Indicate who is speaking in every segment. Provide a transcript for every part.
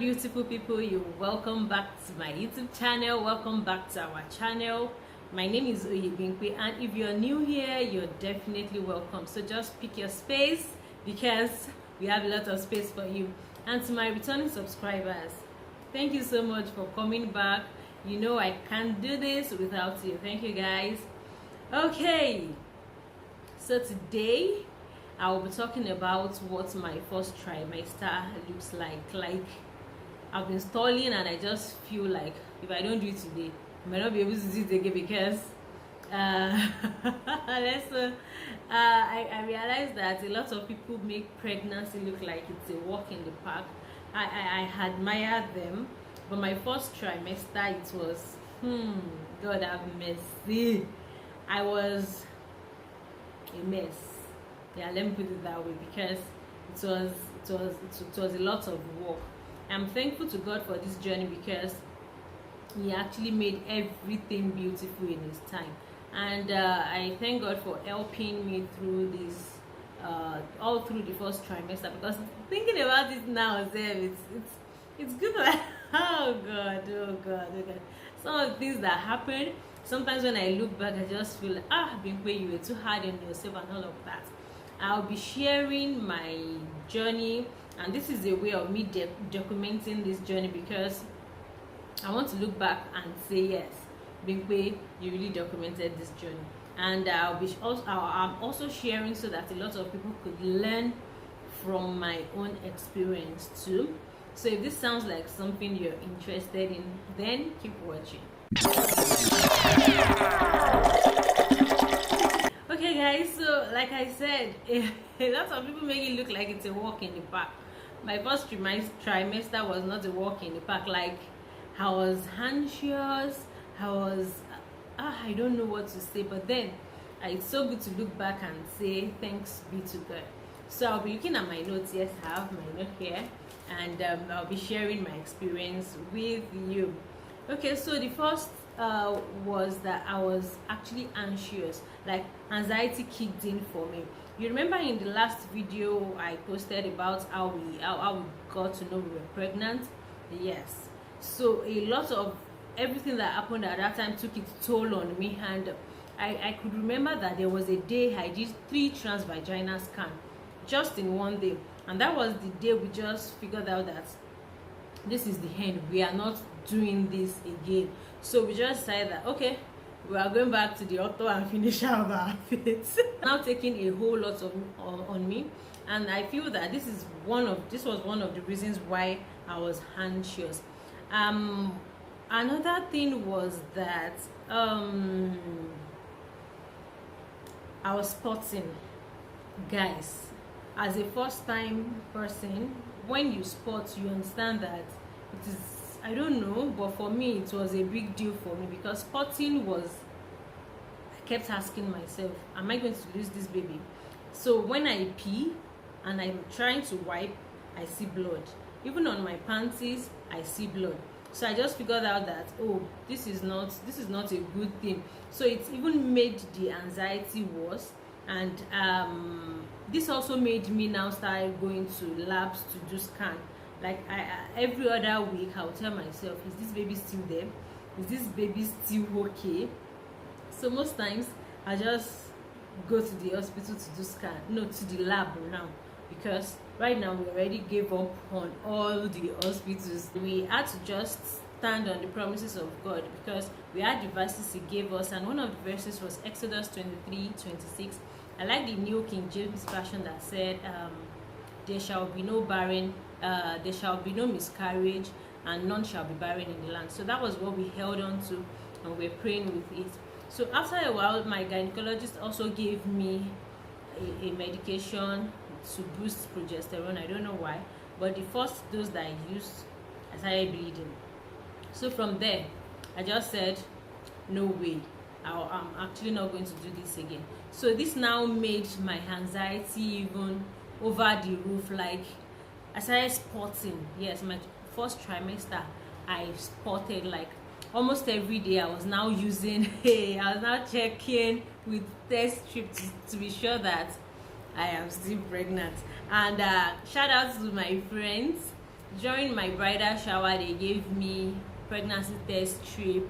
Speaker 1: Beautiful people, you're welcome back to my YouTube channel. Welcome back to our channel. My name is Oyebinkwe, and if you're new here, you're definitely welcome. So just pick your space because we have a lot of space for you. And to my returning subscribers, thank you so much for coming back. You know I can't do this without you. Thank you guys. Okay, so today I will be talking about what my first trimester looks like. I've been stalling and I just feel like if I don't do it today, I might not be able to do it again because I realized that a lot of people make pregnancy look like it's a walk in the park. I admire them, but my first trimester, it was, God have mercy, I was a mess. Yeah, let me put it that way, because it was a lot of work. I'm thankful to God for this journey because He actually made everything beautiful in His time, and I thank God for helping me through this, all through the first trimester. Because thinking about it now, it's good. Oh God. Some of the things that happened. Sometimes when I look back, I just feel like, Binkwe, you were too hard on yourself and all of that. I'll be sharing my journey, and this is a way of me documenting this journey because I want to look back and say, yes, Binkwe, you really documented this journey. And I'm also sharing so that a lot of people could learn from my own experience too. So if this sounds like something you're interested in, then keep watching. Okay guys, so like I said, a lot of people make it look like it's a walk in the park. My first trimester was not a walk in the park. Like, I was anxious, I don't know what to say, but then it's so good to look back and say thanks be to God. So I'll be looking at my notes. Yes, I have my note here, and I'll be sharing my experience with you. Okay, so the first was that I was actually anxious. Like, anxiety kicked in for me. You remember in the last video I posted about how we got to know we were pregnant? Yes. So a lot of everything that happened at that time took its toll on me, and I could remember that there was a day I did 3 transvaginal scans just in one day, and that was the day we just figured out that this is the end. We are not doing this again. So we just decided that, okay, we are going back to the auto and finish our outfits. Now taking a whole lot of on me, and I feel that this was one of the reasons why I was anxious. Another thing was that I was spotting. Guys, as a first-time person, when you spot, you understand that it is, I don't know, but for me it was a big deal for me, because spotting was, I kept asking myself, am I going to lose this baby? So when I pee and I'm trying to wipe, I see blood. Even on my panties, I see blood. So I just figured out that, oh, this is not a good thing. So it even made the anxiety worse, and this also made me now start going to labs to do scan. Like, every other week I'll tell myself, is this baby still there? Is this baby still okay? So most times I just go to the hospital to do scan, no, to the lab now, because right now we already gave up on all the hospitals. We had to just stand on the promises of God, because we had the verses He gave us, and one of the verses was Exodus 23:26. I like the New King James Version that said, there shall be no barren, there shall be no miscarriage, and none shall be barren in the land. So that was what we held on to, and we're praying with it. So after a while, my gynecologist also gave me a medication to boost progesterone. I don't know why, but the first dose that I used, I started bleeding. So from there, I just said, no way, I'm actually not going to do this again. So this now made my anxiety even over the roof. Like, I started spotting. Yes, my first trimester, I spotted like almost every day. I was now using, I was now checking with test strips to be sure that I am still pregnant. And shout out to my friends during my bridal shower, they gave me pregnancy test strip,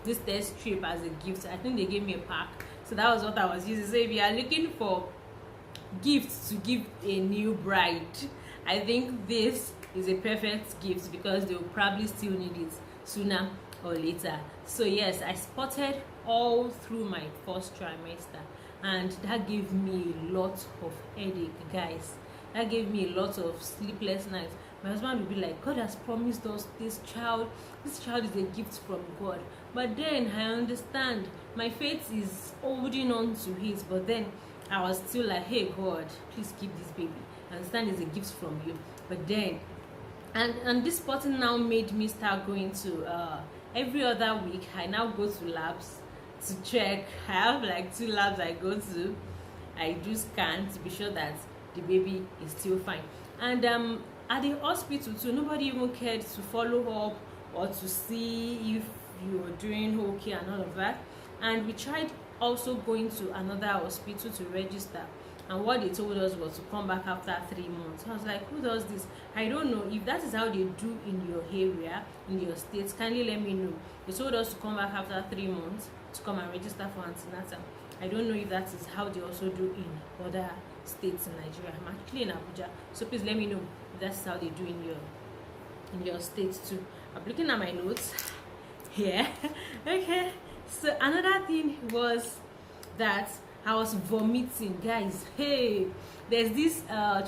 Speaker 1: this test strip as a gift. I think they gave me a pack, so that was what I was using. So if you are looking for gifts to give a new bride, I think this is a perfect gift because they will probably still need it sooner or later. So yes, I spotted all through my first trimester, and that gave me a lot of headache, guys. That gave me a lot of sleepless nights. My husband would be like, God has promised us this child is a gift from God. But then I understand my faith is holding on to it, but then I was still like, hey God, please keep this baby. I understand it's a gift from you. But then and this spotting now made me start going to every other week. I now go to labs to check. I have like 2 labs I go to. I do scan to be sure that the baby is still fine. And at the hospital too, nobody even cared to follow up or to see if you were doing okay and all of that. And we tried also going to another hospital to register, and what they told us was to come back after 3 months. I was like, who does this? I don't know if that is how they do in your area, in your state. Kindly let me know. They told us to come back after 3 months to come and register for antenatal. I don't know if that is how they also do in other states in Nigeria. I'm actually in Abuja, so please let me know if that's how they do in your states too. I'm looking at my notes here. Okay, so another thing was that I was vomiting, guys. Hey, there's this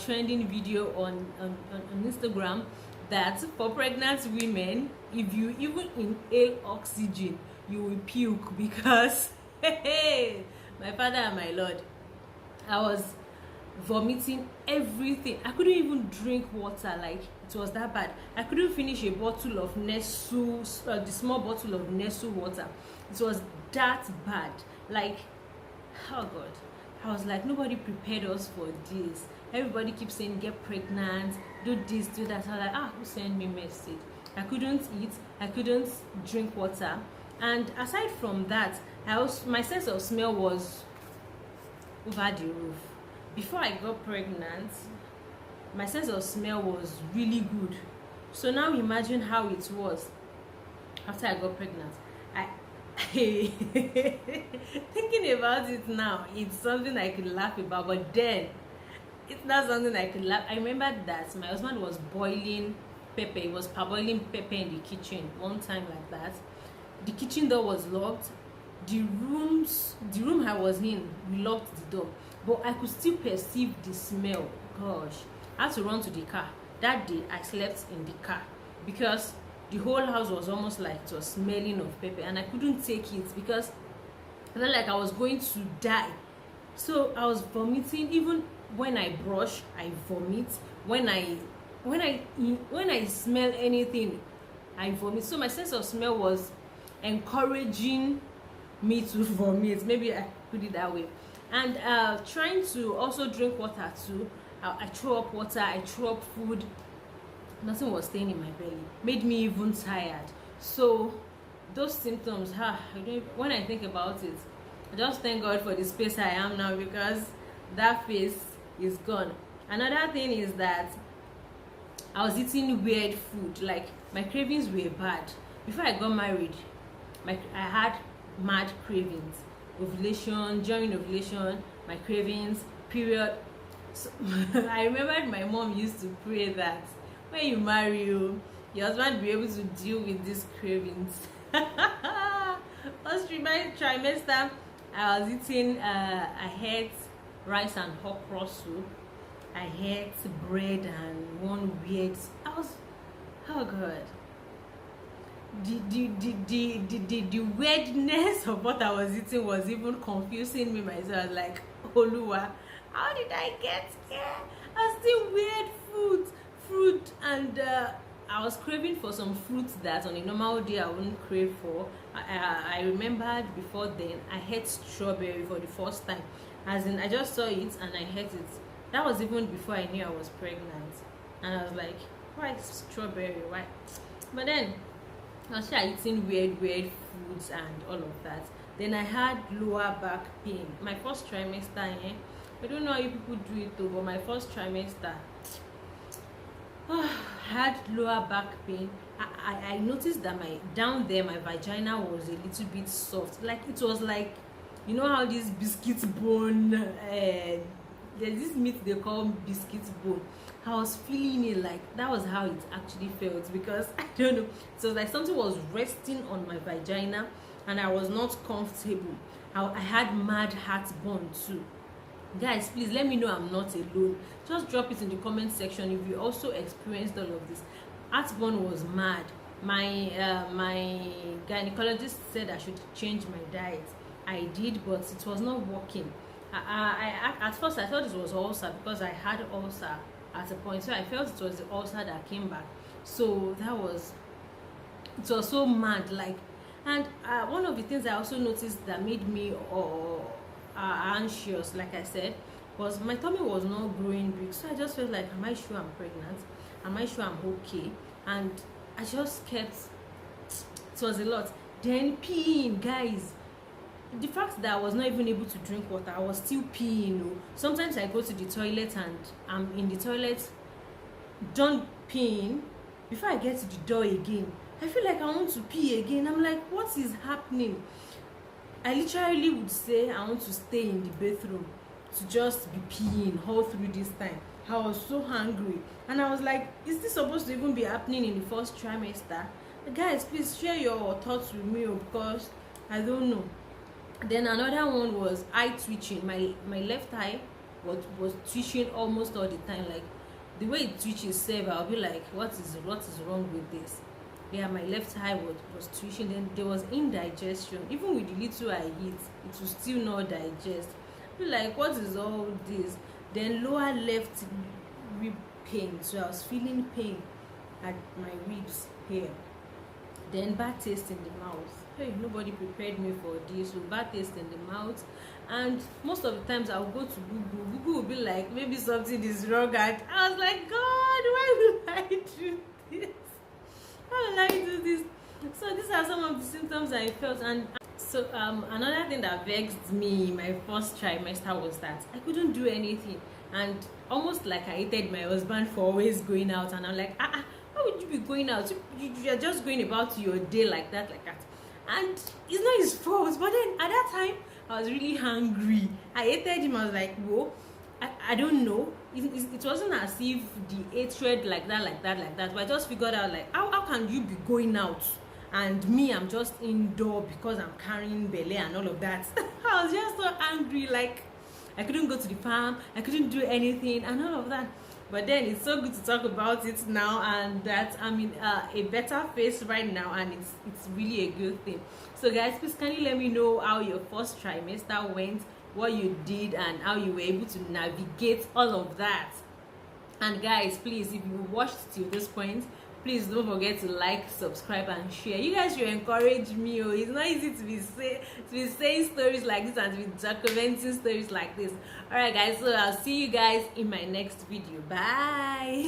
Speaker 1: trending video on Instagram that for pregnant women, if you even inhale oxygen, you will puke because hey, my father and my Lord, I was vomiting everything. I couldn't even drink water, like it was that bad. I couldn't finish a bottle of Nestle, the small bottle of Nestle water. It was that bad. Like, oh God, I was like, nobody prepared us for this. Everybody keeps saying get pregnant, do this, do that. I was like, who sent me message? I couldn't eat, I couldn't drink water. And aside from that, my sense of smell was over the roof. Before I got pregnant, my sense of smell was really good. So now imagine how it was after I got pregnant. Thinking about it now, it's something I could laugh about, but then it's not something I could laugh. I remember that my husband was boiling pepper. He was parboiling pepper in the kitchen one time like that. The kitchen door was locked. The room I was in, we locked the door, but I could still perceive the smell. Gosh, I had to run to the car. That day I slept in the car because the whole house was almost like it was smelling of pepper, and I couldn't take it because I felt like I was going to die. So I was vomiting. Even when I brush, I vomit. When I smell anything, I vomit. So my sense of smell was encouraging me to vomit. Maybe I put it that way. And trying to also drink water too. I threw up water. I threw up food. Nothing was staying in my belly. Made me even tired. So those symptoms, when I think about it, I just thank God for the space I am now, because that face is gone. Another thing is that I was eating weird food. Like, my cravings were bad. Before I got married, I had mad cravings. Ovulation, during ovulation, my cravings, period. So, I remembered my mom used to pray that when you marry, your husband will be able to deal with these cravings. First trimester, I was eating, I had rice and okra soup. I had bread and one weird. Oh God. The weirdness of what I was eating was even confusing me myself. I was like, Oluwa, how did I get here? I was still weird fruit, and I was craving for some fruits that on a normal day I wouldn't crave for. I remembered before then I had strawberry for the first time. As in, I just saw it and I had it. That was even before I knew I was pregnant. And I was like, why strawberry? Why? But then I was eating weird foods and all of that. Then I had lower back pain. My first trimester, I don't know how you people do it though, but my first trimester, had lower back pain. I noticed that my down there my vagina was a little bit soft, like it was like, you know how this biscuit bone, there's this meat they call biscuit bone. I was feeling it like that was how it actually felt, because I don't know, so like something was resting on my vagina and I was not comfortable. I had mad heartburn too. Guys, please let me know I'm not alone. Just drop it in the comment section if you also experienced all of this. Heartburn was mad. My gynecologist said I should change my diet. I did, but it was not working. At first I thought it was ulcer, because I had ulcer at a point, so I felt it was the ulcer that came back. So it was so mad, like. And one of the things I also noticed that made me anxious, like I said, was my tummy was not growing big. So I just felt like, am I sure I'm pregnant? Am I sure I'm okay? And I just kept, it was a lot. Then peeing, guys. The fact that I was not even able to drink water, I was still peeing. Oh. Sometimes I go to the toilet and I'm in the toilet done peeing. Before I get to the door again, I feel like I want to pee again. I'm like, what is happening? I literally would say I want to stay in the bathroom to just be peeing all through this time. I was so hungry, and I was like, is this supposed to even be happening in the first trimester? Guys, please share your thoughts with me, because I don't know. Then another one was eye twitching. My left eye was twitching almost all the time. Like the way it twitches, I'll be like, what is wrong with this? Yeah, my left eye was twitching. Then there was indigestion. Even with the little I eat, it will still not digest. I feel like, what is all this? Then lower left rib pain. So I was feeling pain at my ribs here. Then bad taste in the mouth. Hey, nobody prepared me for this. So bad taste in the mouth. And most of the times I'll go to Google will be like, maybe something is wrong. And I was like, God, why will I do this? How will I do this? So these are some of the symptoms I felt. And so another thing that vexed me my first trimester was that I couldn't do anything, and almost like I hated my husband for always going out. And I'm like, why would you be going out? You're just going about your day like that. And it's not his fault. But then at that time I was really hungry. I hated him. I was like, whoa, I don't know. It wasn't as if the hatred like that. But I just figured out, like, how can you be going out and me, I'm just indoor because I'm carrying belly and all of that. I was just so angry. Like, I couldn't go to the farm, I couldn't do anything and all of that. But then it's so good to talk about it now, and that I'm in a better phase right now, and it's really a good thing. So guys, please can you let me know how your first trimester went, what you did, and how you were able to navigate all of that. And guys, please, if you watched till this point, please don't forget to like, subscribe, and share. You guys should encourage me. Oh, it's not easy to be saying stories like this and to be documenting stories like this. Alright guys, so I'll see you guys in my next video. Bye.